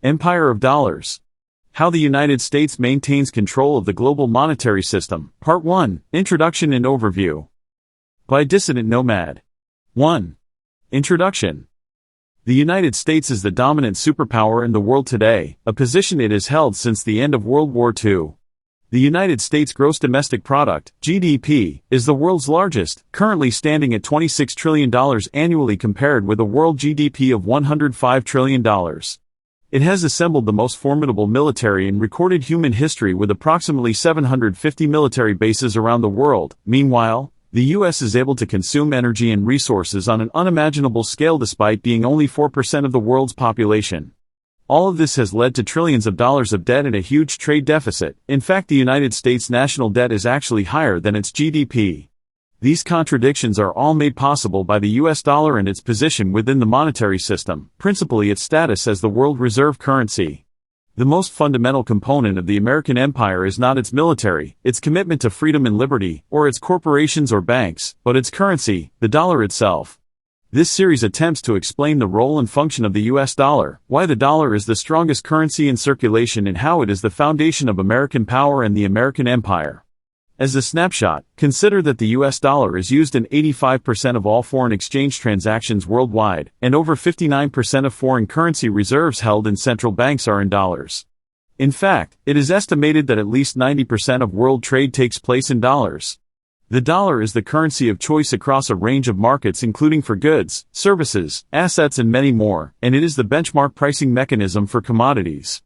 Empire of Dollars. How the United States maintains control of the global monetary system. Part 1. Introduction and Overview. By Dissident Nomad. 1. Introduction. The United States is the dominant superpower in the world today, a position it has held since the end of World War II. The United States gross domestic product, GDP, is the world's largest, currently standing at $26 trillion annually compared with a world GDP of $105 trillion. It has assembled the most formidable military in recorded human history with approximately 750 military bases around the world. Meanwhile, the U.S. is able to consume energy and resources on an unimaginable scale despite being only 4% of the world's population. All of this has led to trillions of dollars of debt and a huge trade deficit. In fact, the United States' national debt is actually higher than its GDP. These contradictions are all made possible by the US dollar and its position within the monetary system, principally its status as the world reserve currency. The most fundamental component of the American empire is not its military, its commitment to freedom and liberty, or its corporations or banks, but its currency, the dollar itself. This series attempts to explain the role and function of the US dollar, why the dollar is the strongest currency in circulation and how it is the foundation of American power and the American empire. As a snapshot, consider that the US dollar is used in 85% of all foreign exchange transactions worldwide, and over 59% of foreign currency reserves held in central banks are in dollars. In fact, it is estimated that at least 90% of world trade takes place in dollars. The dollar is the currency of choice across a range of markets including for goods, services, assets and many more, and it is the benchmark pricing mechanism for commodities.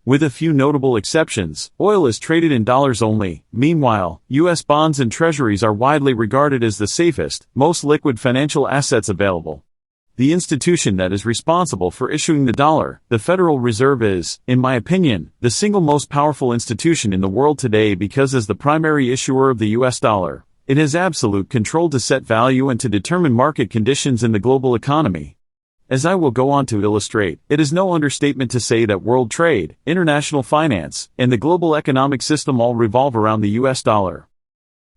With a few notable exceptions, oil is traded in dollars only. Meanwhile, U.S. bonds and treasuries are widely regarded as the safest, most liquid financial assets available. The institution that is responsible for issuing the dollar, the Federal Reserve is, in my opinion, the single most powerful institution in the world today because as the primary issuer of the U.S. dollar, it has absolute control to set value and to determine market conditions in the global economy. As I will go on to illustrate, it is no understatement to say that world trade, international finance, and the global economic system all revolve around the US dollar.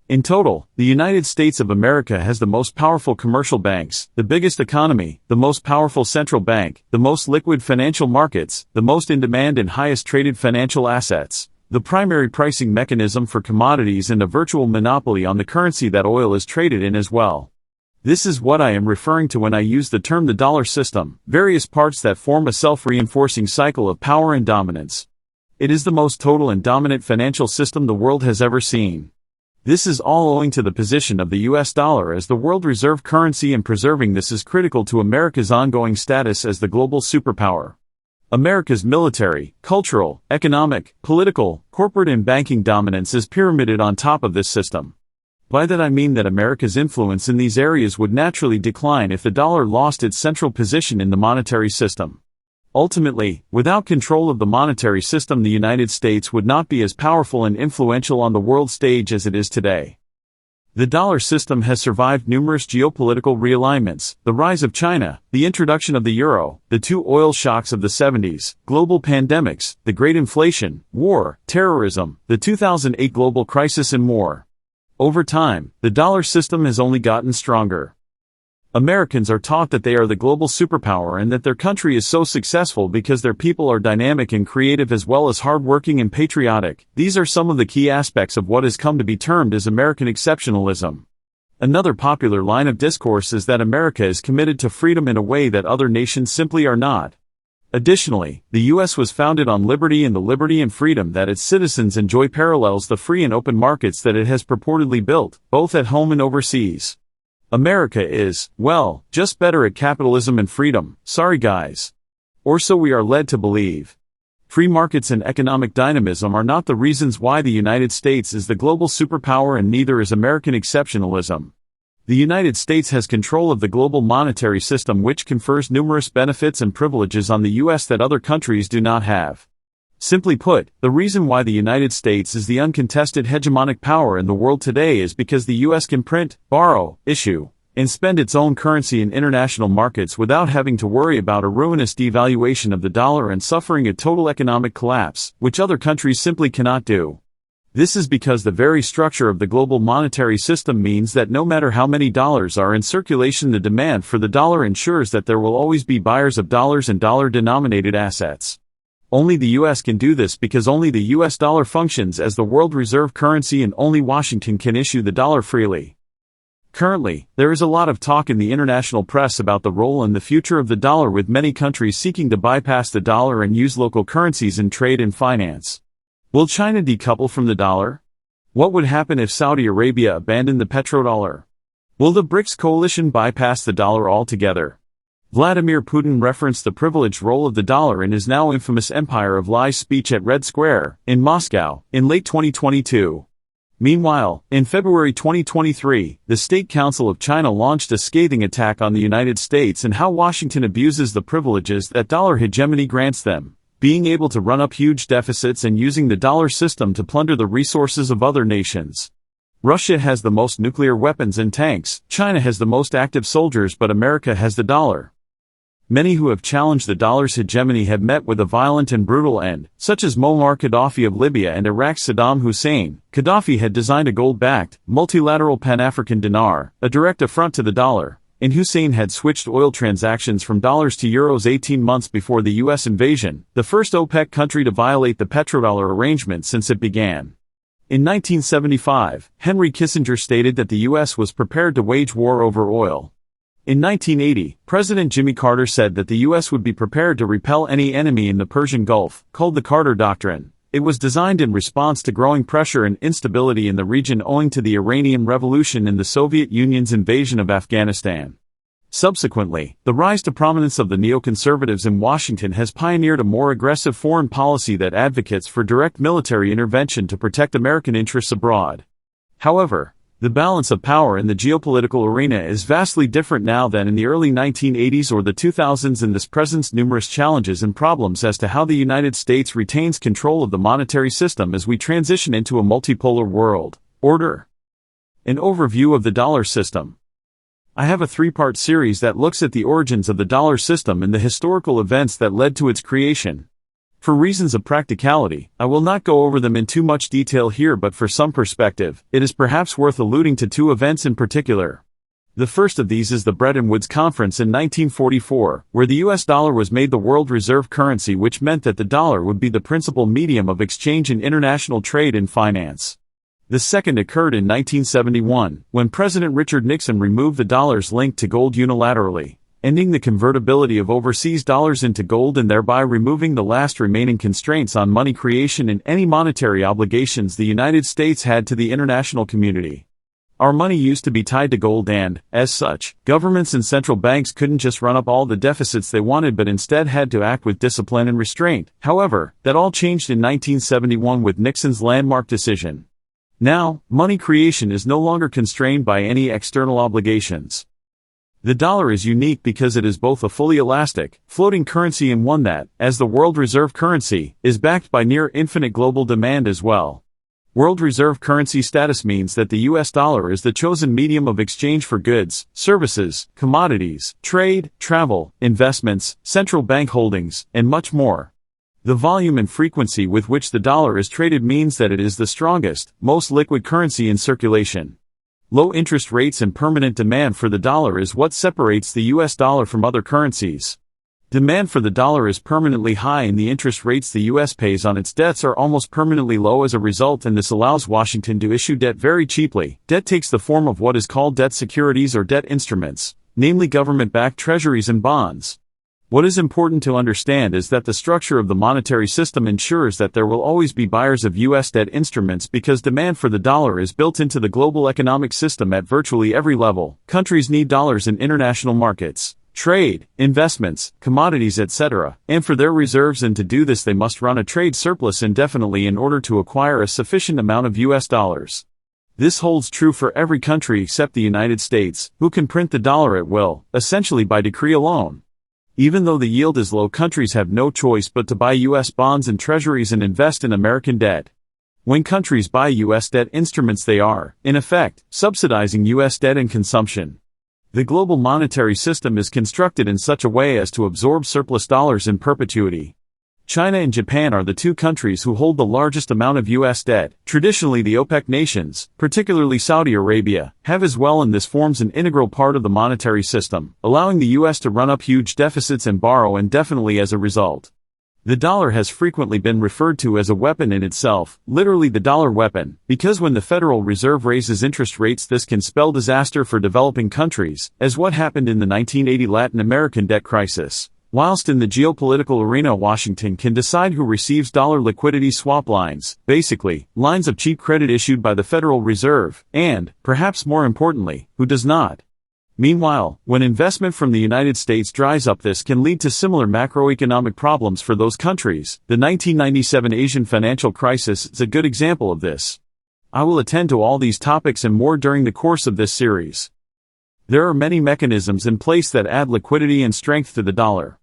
In total, the United States of America has the most powerful commercial banks, the biggest economy, the most powerful central bank, the most liquid financial markets, the most in-demand and highest traded financial assets, the primary pricing mechanism for commodities and a virtual monopoly on the currency that oil is traded in as well. This is what I am referring to when I use the term the dollar system, various parts that form a self-reinforcing cycle of power and dominance. It is the most total and dominant financial system the world has ever seen. This is all owing to the position of the US dollar as the world reserve currency, and preserving this is critical to America's ongoing status as the global superpower. America's military, cultural, economic, political, corporate and banking dominance is pyramided on top of this system. By that I mean that America's influence in these areas would naturally decline if the dollar lost its central position in the monetary system. Ultimately, without control of the monetary system, the United States would not be as powerful and influential on the world stage as it is today. The dollar system has survived numerous geopolitical realignments, the rise of China, the introduction of the euro, the two oil shocks of the 70s, global pandemics, the Great Inflation, war, terrorism, the 2008 global crisis and more. Over time, the dollar system has only gotten stronger. Americans are taught that they are the global superpower and that their country is so successful because their people are dynamic and creative as well as hardworking and patriotic. These are some of the key aspects of what has come to be termed as American exceptionalism. Another popular line of discourse is that America is committed to freedom in a way that other nations simply are not. Additionally, the U.S. was founded on liberty, and the liberty and freedom that its citizens enjoy parallels the free and open markets that it has purportedly built, both at home and overseas. America is, well, just better at capitalism and freedom, sorry guys. Or so we are led to believe. Free markets and economic dynamism are not the reasons why the United States is the global superpower, and neither is American exceptionalism. The United States has control of the global monetary system, which confers numerous benefits and privileges on the U.S. that other countries do not have. Simply put, the reason why the United States is the uncontested hegemonic power in the world today is because the U.S. can print, borrow, issue, and spend its own currency in international markets without having to worry about a ruinous devaluation of the dollar and suffering a total economic collapse, which other countries simply cannot do. This is because the very structure of the global monetary system means that no matter how many dollars are in circulation, the demand for the dollar ensures that there will always be buyers of dollars and dollar-denominated assets. Only the US can do this because only the US dollar functions as the world reserve currency and only Washington can issue the dollar freely. Currently, there is a lot of talk in the international press about the role and the future of the dollar, with many countries seeking to bypass the dollar and use local currencies in trade and finance. Will China decouple from the dollar? What would happen if Saudi Arabia abandoned the petrodollar? Will the BRICS coalition bypass the dollar altogether? Vladimir Putin referenced the privileged role of the dollar in his now infamous Empire of Lies speech at Red Square, in Moscow, in late 2022. Meanwhile, in February 2023, the State Council of China launched a scathing attack on the United States and how Washington abuses the privileges that dollar hegemony grants them, being able to run up huge deficits and using the dollar system to plunder the resources of other nations. Russia has the most nuclear weapons and tanks, China has the most active soldiers, but America has the dollar. Many who have challenged the dollar's hegemony have met with a violent and brutal end, such as Muammar Gaddafi of Libya and Iraq's Saddam Hussein. Gaddafi had designed a gold-backed, multilateral Pan-African dinar, a direct affront to the dollar, and Hussein had switched oil transactions from dollars to euros 18 months before the U.S. invasion, the first OPEC country to violate the petrodollar arrangement since it began. In 1975, Henry Kissinger stated that the U.S. was prepared to wage war over oil. In 1980, President Jimmy Carter said that the U.S. would be prepared to repel any enemy in the Persian Gulf, called the Carter Doctrine. It was designed in response to growing pressure and instability in the region owing to the Iranian Revolution and the Soviet Union's invasion of Afghanistan. Subsequently, the rise to prominence of the neoconservatives in Washington has pioneered a more aggressive foreign policy that advocates for direct military intervention to protect American interests abroad. However, the balance of power in the geopolitical arena is vastly different now than in the early 1980s or the 2000s, and this presents numerous challenges and problems as to how the United States retains control of the monetary system as we transition into a multipolar world order. An overview of the dollar system. I have a three-part series that looks at the origins of the dollar system and the historical events that led to its creation. For reasons of practicality, I will not go over them in too much detail here, but for some perspective, it is perhaps worth alluding to two events in particular. The first of these is the Bretton Woods Conference in 1944, where the US dollar was made the world reserve currency, which meant that the dollar would be the principal medium of exchange in international trade and finance. The second occurred in 1971, when President Richard Nixon removed the dollar's link to gold unilaterally, ending the convertibility of overseas dollars into gold and thereby removing the last remaining constraints on money creation and any monetary obligations the United States had to the international community. Our money used to be tied to gold and, as such, governments and central banks couldn't just run up all the deficits they wanted but instead had to act with discipline and restraint. However, that all changed in 1971 with Nixon's landmark decision. Now, money creation is no longer constrained by any external obligations. The dollar is unique because it is both a fully elastic, floating currency and one that, as the world reserve currency, is backed by near infinite global demand as well. World reserve currency status means that the US dollar is the chosen medium of exchange for goods, services, commodities, trade, travel, investments, central bank holdings, and much more. The volume and frequency with which the dollar is traded means that it is the strongest, most liquid currency in circulation. Low interest rates and permanent demand for the dollar is what separates the US dollar from other currencies. Demand for the dollar is permanently high and the interest rates the US pays on its debts are almost permanently low as a result, and this allows Washington to issue debt very cheaply. Debt takes the form of what is called debt securities or debt instruments, namely government-backed treasuries and bonds. What is important to understand is that the structure of the monetary system ensures that there will always be buyers of U.S. debt instruments because demand for the dollar is built into the global economic system at virtually every level. Countries need dollars in international markets, trade, investments, commodities, etc., and for their reserves, and to do this they must run a trade surplus indefinitely in order to acquire a sufficient amount of U.S. dollars. This holds true for every country except the United States, who can print the dollar at will, essentially by decree alone. Even though the yield is low, countries have no choice but to buy U.S. bonds and treasuries and invest in American debt. When countries buy U.S. debt instruments, they are, in effect, subsidizing U.S. debt and consumption. The global monetary system is constructed in such a way as to absorb surplus dollars in perpetuity. China and Japan are the two countries who hold the largest amount of U.S. debt. Traditionally, the OPEC nations, particularly Saudi Arabia, have as well, and this forms an integral part of the monetary system, allowing the U.S. to run up huge deficits and borrow indefinitely as a result. The dollar has frequently been referred to as a weapon in itself, literally the dollar weapon, because when the Federal Reserve raises interest rates this can spell disaster for developing countries, as what happened in the 1980 Latin American debt crisis. Whilst in the geopolitical arena Washington can decide who receives dollar liquidity swap lines, basically, lines of cheap credit issued by the Federal Reserve, and, perhaps more importantly, who does not. Meanwhile, when investment from the United States dries up this can lead to similar macroeconomic problems for those countries. The 1997 Asian financial crisis is a good example of this. I will attend to all these topics and more during the course of this series. There are many mechanisms in place that add liquidity and strength to the dollar.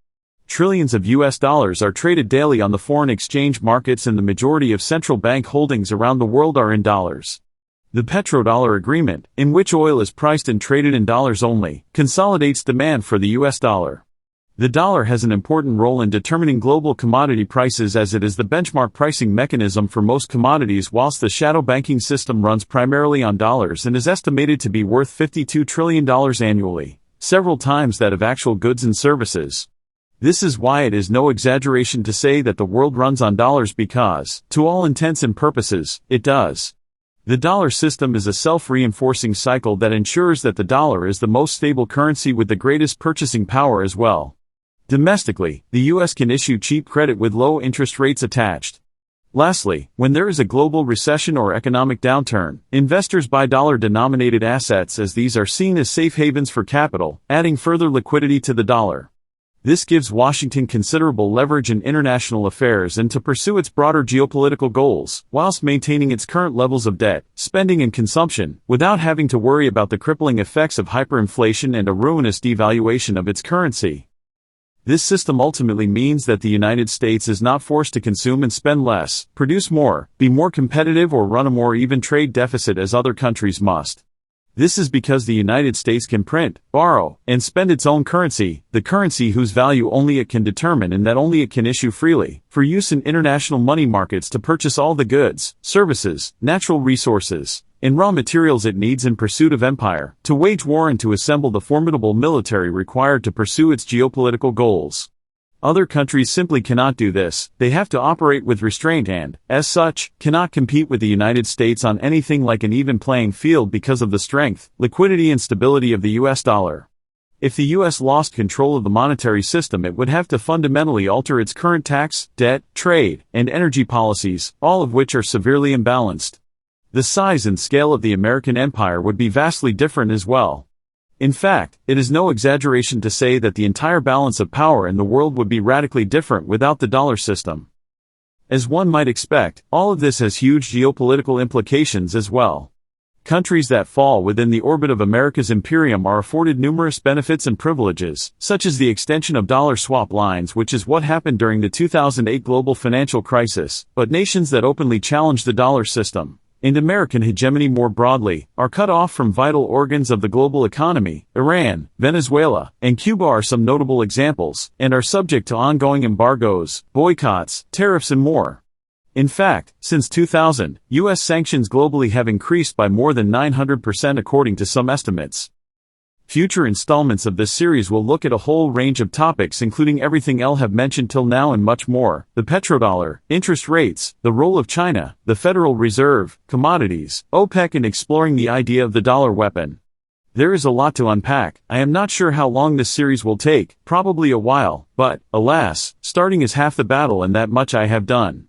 Trillions of US dollars are traded daily on the foreign exchange markets and the majority of central bank holdings around the world are in dollars. The petrodollar agreement, in which oil is priced and traded in dollars only, consolidates demand for the US dollar. The dollar has an important role in determining global commodity prices as it is the benchmark pricing mechanism for most commodities whilst the shadow banking system runs primarily on dollars and is estimated to be worth $52 trillion annually, several times that of actual goods and services. This is why it is no exaggeration to say that the world runs on dollars because, to all intents and purposes, it does. The dollar system is a self-reinforcing cycle that ensures that the dollar is the most stable currency with the greatest purchasing power as well. Domestically, the US can issue cheap credit with low interest rates attached. Lastly, when there is a global recession or economic downturn, investors buy dollar-denominated assets as these are seen as safe havens for capital, adding further liquidity to the dollar. This gives Washington considerable leverage in international affairs and to pursue its broader geopolitical goals, whilst maintaining its current levels of debt, spending and consumption, without having to worry about the crippling effects of hyperinflation and a ruinous devaluation of its currency. This system ultimately means that the United States is not forced to consume and spend less, produce more, be more competitive or run a more even trade deficit as other countries must. This is because the United States can print, borrow, and spend its own currency, the currency whose value only it can determine and that only it can issue freely, for use in international money markets to purchase all the goods, services, natural resources, and raw materials it needs in pursuit of empire, to wage war and to assemble the formidable military required to pursue its geopolitical goals. Other countries simply cannot do this, they have to operate with restraint and, as such, cannot compete with the United States on anything like an even playing field because of the strength, liquidity and stability of the US dollar. If the US lost control of the monetary system it would have to fundamentally alter its current tax, debt, trade, and energy policies, all of which are severely imbalanced. The size and scale of the American empire would be vastly different as well. In fact, it is no exaggeration to say that the entire balance of power in the world would be radically different without the dollar system. As one might expect, all of this has huge geopolitical implications as well. Countries that fall within the orbit of America's imperium are afforded numerous benefits and privileges, such as the extension of dollar swap lines, which is what happened during the 2008 global financial crisis, but nations that openly challenge the dollar system, and American hegemony more broadly, are cut off from vital organs of the global economy. Iran, Venezuela, and Cuba are some notable examples, and are subject to ongoing embargoes, boycotts, tariffs and more. In fact, since 2000, U.S. sanctions globally have increased by more than 900% according to some estimates. Future installments of this series will look at a whole range of topics including everything I have mentioned till now and much more: the petrodollar, interest rates, the role of China, the Federal Reserve, commodities, OPEC and exploring the idea of the dollar weapon. There is a lot to unpack. I am not sure how long this series will take, probably a while, but, alas, starting is half the battle and that much I have done.